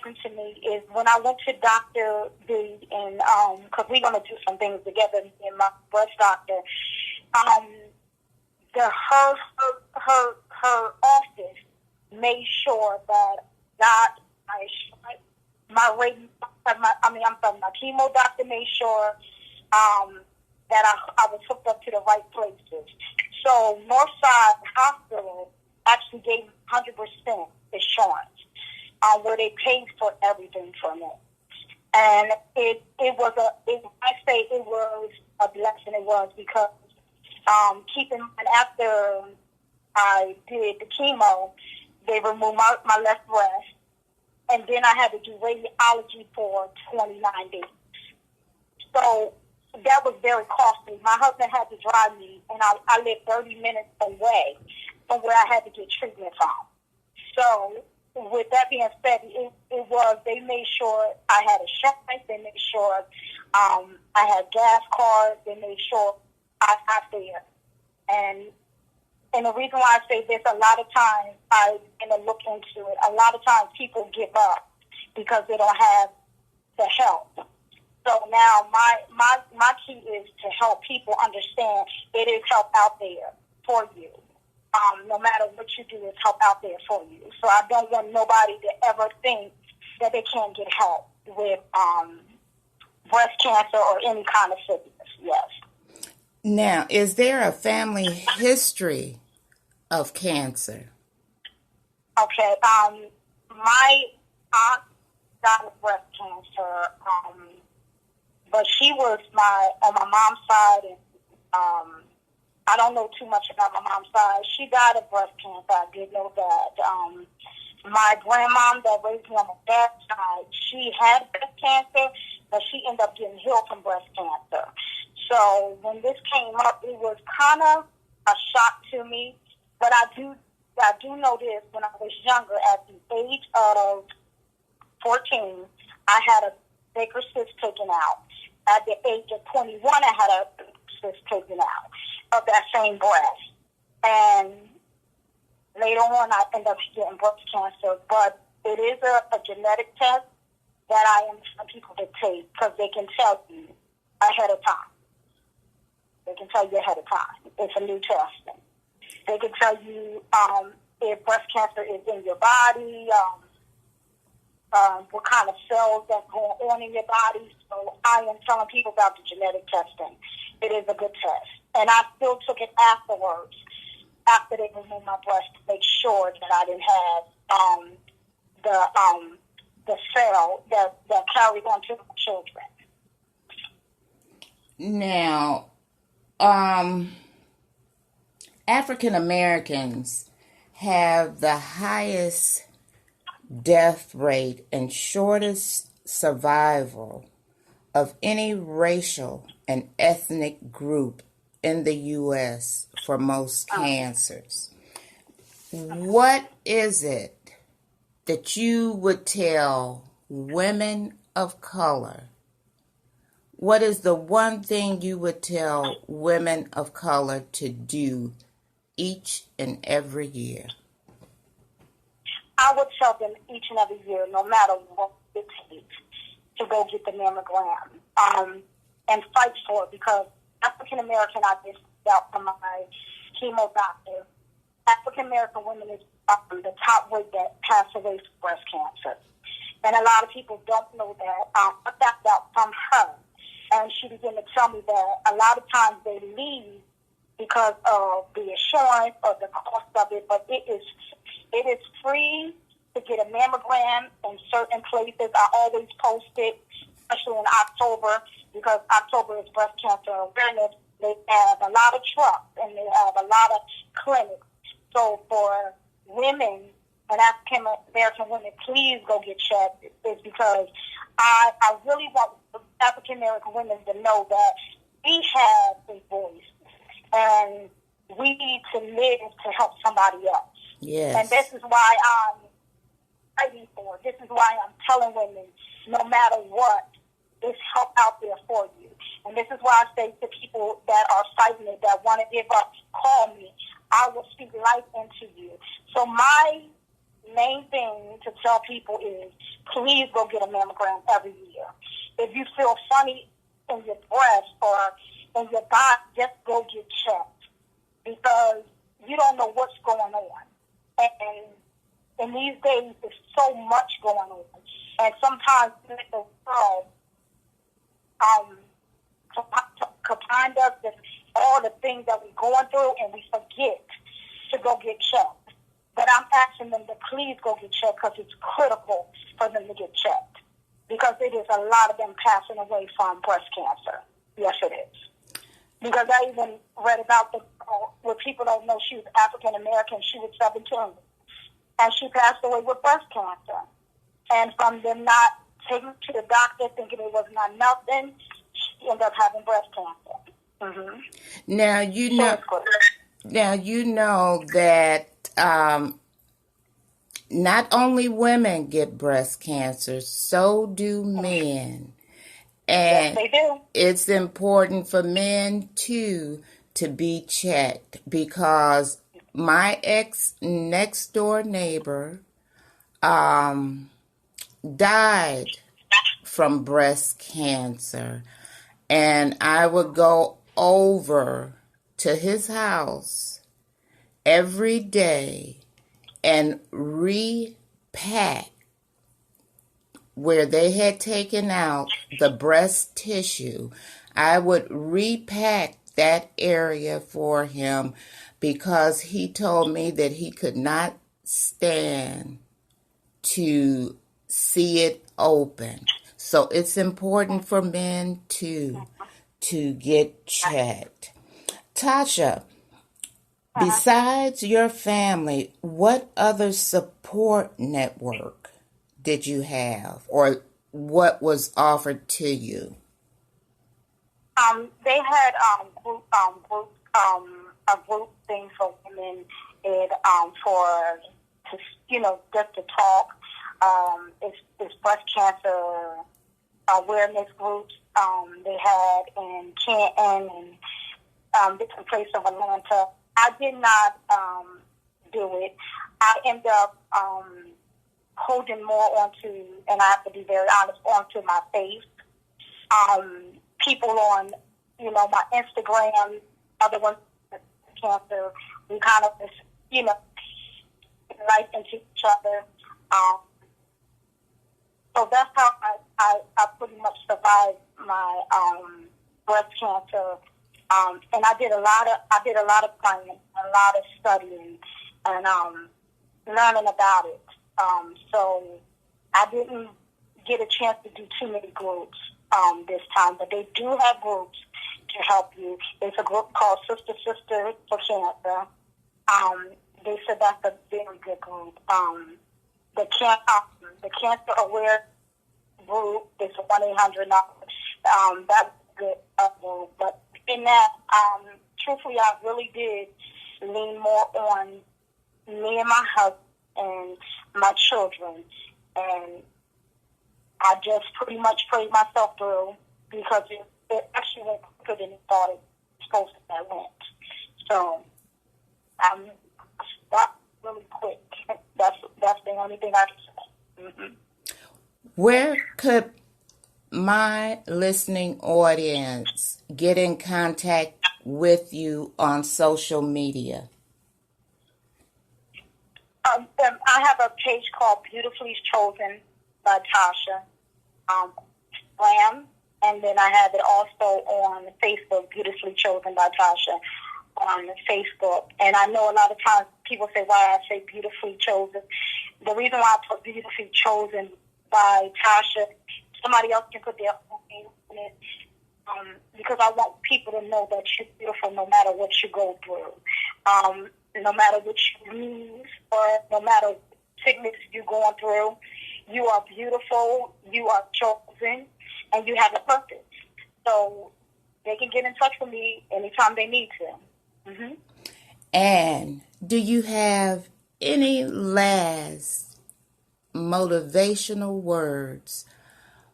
happened to me is when I went to Dr. B, and because we're going to do some things together in my breast doctor, her office made sure that got my chemo doctor made sure that I was hooked up to the right places. So Northside Hospital actually gave me 100% insurance, where they paid for everything from it. And it was a blessing. It was because keep in mind, after I did the chemo, they removed my left breast, and then I had to do radiology for 29 days. So that was very costly. My husband had to drive me, and I lived 30 minutes away from where I had to get treatment from. So with that being said, they made sure I had insurance. They made sure I had gas cards. They made sure I got there. And the reason why I say this, a lot of times I'm going to look into it. A lot of times people give up because they don't have the help. So now my key is to help people understand it is help out there for you. No matter what you do, it's help out there for you. So I don't want nobody to ever think that they can't get help with breast cancer or any kind of sickness. Yes. Now, is there a family history of cancer? Okay. My aunt died of breast cancer, but she was on my mom's side, and I don't know too much about my mom's side. She died of breast cancer. I did know that. My grandmom that raised me on my dad's side, she had breast cancer, but she ended up getting healed from breast cancer. So when this came up, it was kind of a shock to me. But I do know this. When I was younger, at the age of 14, I had a Baker cyst taken out. At the age of 21, I had a cyst taken out of that same breast. And later on, I ended up getting breast cancer. But it is a genetic test that I am for people to take because they can tell you ahead of time. They can tell you ahead of time. It's a new testing. They can tell you if breast cancer is in your body, what kind of cells that's going on in your body. So I am telling people about the genetic testing. It is a good test. And I still took it afterwards, after they removed my breast, to make sure that I didn't have the cell that carried on to my children. Now, African Americans have the highest death rate and shortest survival of any racial and ethnic group in the U.S. for most cancers. What is it that you would tell women of color? What is the one thing you would tell women of color to do each and every year? I would tell them each and every year, no matter what it takes, to go get the mammogram and fight for it, because African American, I just out from my chemo doctor, African American women is the top rate that pass away from breast cancer. And a lot of people don't know that. I found out from her. And she began to tell me that a lot of times they leave because of the insurance or the cost of it, but it is free to get a mammogram in certain places. I always post it, especially in October, because October is breast cancer awareness. They have a lot of trucks and they have a lot of clinics. So for women and African American women, please go get checked. It's because I really want African American women to know that we have a voice and we need to live to help somebody else. Yes. And this is why I'm fighting for it. This is why I'm telling women, no matter what, there's help out there for you. And this is why I say to people that are fighting it, that want to give up, call me. I will speak life into you. So my main thing to tell people is please go get a mammogram every year. If you feel funny in your breast or in your body, just go get checked because you don't know what's going on. And in these days, there's so much going on. And sometimes in the world, combined us with all the things that we're going through, and we forget to go get checked. But I'm asking them to please go get checked because it's critical for them to get checked because it is a lot of them passing away from breast cancer. Yes, it is. Because I even read about what people don't know, she was African American. She was 17, and she passed away with breast cancer. And from them not taking to the doctor, thinking it was not nothing, she ended up having breast cancer. Mm-hmm. Now you know that not only women get breast cancer, so do men. And yes, they do. It's important for men too to be checked because my ex next door neighbor died from breast cancer, and I would go over to his house every day and repack where they had taken out the breast tissue. I would repack that area for him because he told me that he could not stand to see it open. So it's important for men to get checked. Tasha, besides your family, what other support network did you have, or what was offered to you? They had a group thing for women and for just to talk. It's breast cancer awareness groups they had in Canton and different places of Atlanta. I did not do it. I ended up holding more onto, and I have to be very honest, onto my faith. People on, my Instagram, other ones with cancer, we kind of just, life into each other. So that's how I pretty much survived my breast cancer. And I did a lot of planning, a lot of studying, and learning about it. So I didn't get a chance to do too many groups this time, but they do have groups to help you. There's a group called Sister for Cancer. They said that's a very good group. The Cancer Aware group is 1-800 number. That's a good group. But in that, truthfully, I really did lean more on me and my husband and my children, and I just pretty much prayed myself through because it actually went quicker than it thought it was supposed to went. So that's really quick. That's the only thing I can say. Mm-hmm. Where could my listening audience get in contact with you on social media? I have a page called Beautifully Chosen by Tasha Brown, and then I have it also on Facebook, Beautifully Chosen by Tasha on Facebook. And I know a lot of times people say why I say Beautifully Chosen. The reason why I put Beautifully Chosen by Tasha, somebody else can put their own name in it, because I want people to know that you're beautiful no matter what you go through. No matter what you lose or no matter what sickness you're going through, you are beautiful, you are chosen, and you have a purpose. So they can get in touch with me anytime they need to. Mm-hmm. And do you have any last motivational words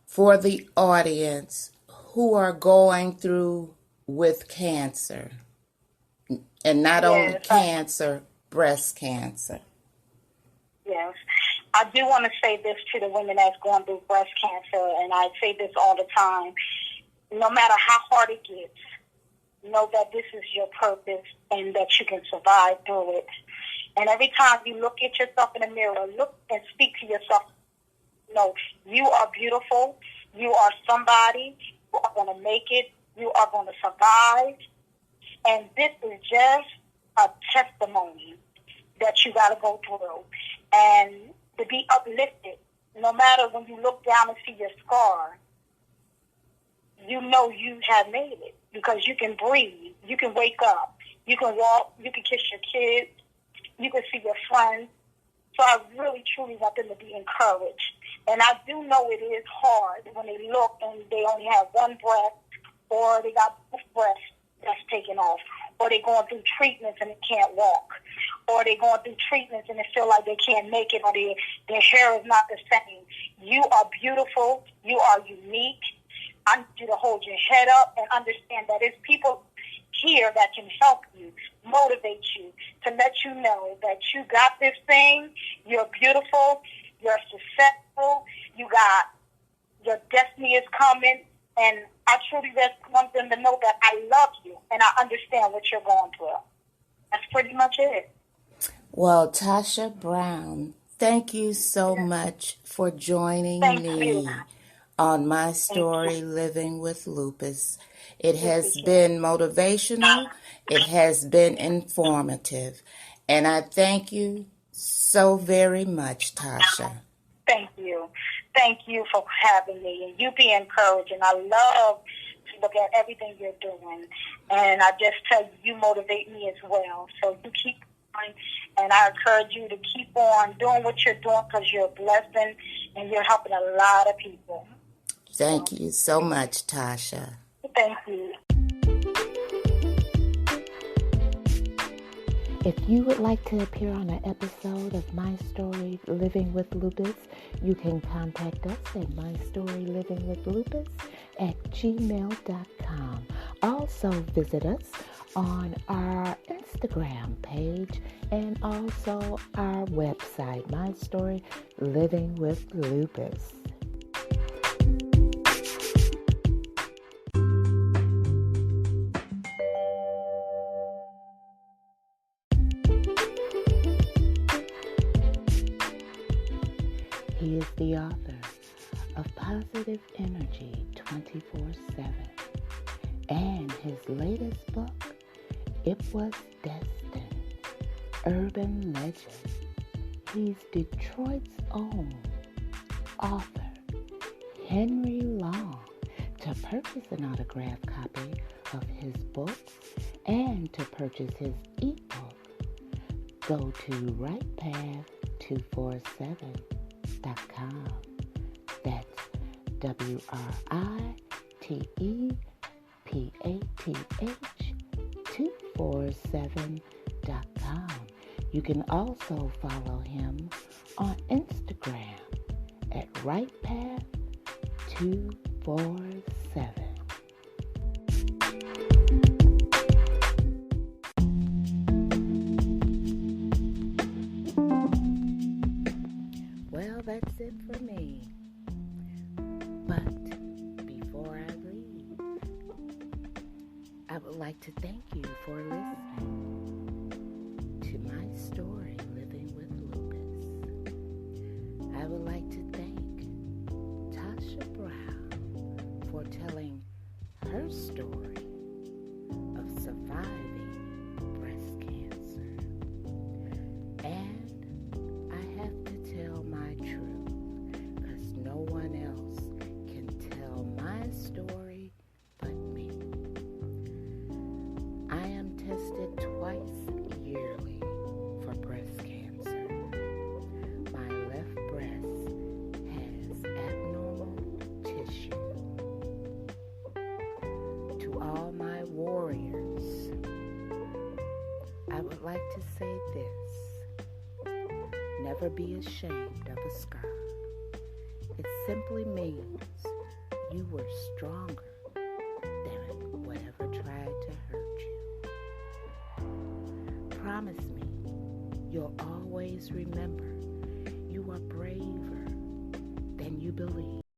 for the audience who are going through with cancer? And not only cancer, breast cancer. Yes. I do want to say this to the women that's going through breast cancer, and I say this all the time. No matter how hard it gets, know that this is your purpose and that you can survive through it. And every time you look at yourself in the mirror, look and speak to yourself. No, you are beautiful. You are somebody. You are going to make it. You are going to survive. And this is just a testimony that you got to go through. And to be uplifted, no matter when you look down and see your scar, you know you have made it because you can breathe. You can wake up. You can walk. You can kiss your kids. You can see your friends. So I really, truly want them to be encouraged. And I do know it is hard when they look and they only have one breast, or they got both breasts that's taken off, or they're going through treatments and they can't walk, or they're going through treatments and they feel like they can't make it, or their hair is not the same. You are beautiful. You are unique. I need you to hold your head up and understand that there's people here that can help you, motivate you, to let you know that you got this thing. You're beautiful. You're successful. Your destiny is coming. And I truly just want them to know that I love you and I understand what you're going through. That's pretty much it. Well, Tasha Brown, thank you so much for joining me on My Story Living with Lupus. It has been motivational. It has been informative. And I thank you so very much, Tasha. Thank you. Thank you for having me. And you be encouraged. And I love to look at everything you're doing. And I just tell you, you motivate me as well. So you keep going. And I encourage you to keep on doing what you're doing because you're a blessing and you're helping a lot of people. Thank you so much, Tasha. Thank you. If you would like to appear on an episode of My Story Living with Lupus, you can contact us at mystorylivingwithlupus@gmail.com. Also visit us on our Instagram page and also our website, My Story Living with Lupus. He is the author of Positive Energy 24/7 and his latest book, It Was Destined, Urban Legend. He's Detroit's own author, Henry Long. To purchase an autographed copy of his books and to purchase his ebook, go to WritePath247.com. That's WRITEPATH247.com. You can also follow him on Instagram at WritePath247. Well, that's it for me. But before I leave, I would like to thank you for listening to My Story Living with Lupus. I would like to thank Tasha Brown for telling her story of surviving breast cancer. And I have to tell my truth because no one else can tell my story but me. I am tested twice yearly for breast cancer. My left breast has abnormal tissue. To all my warriors, I would like to say this. Never be ashamed of a scar. It simply means you were stronger than whatever tried to hurt you. Promise me you'll always remember you are brave. you believe.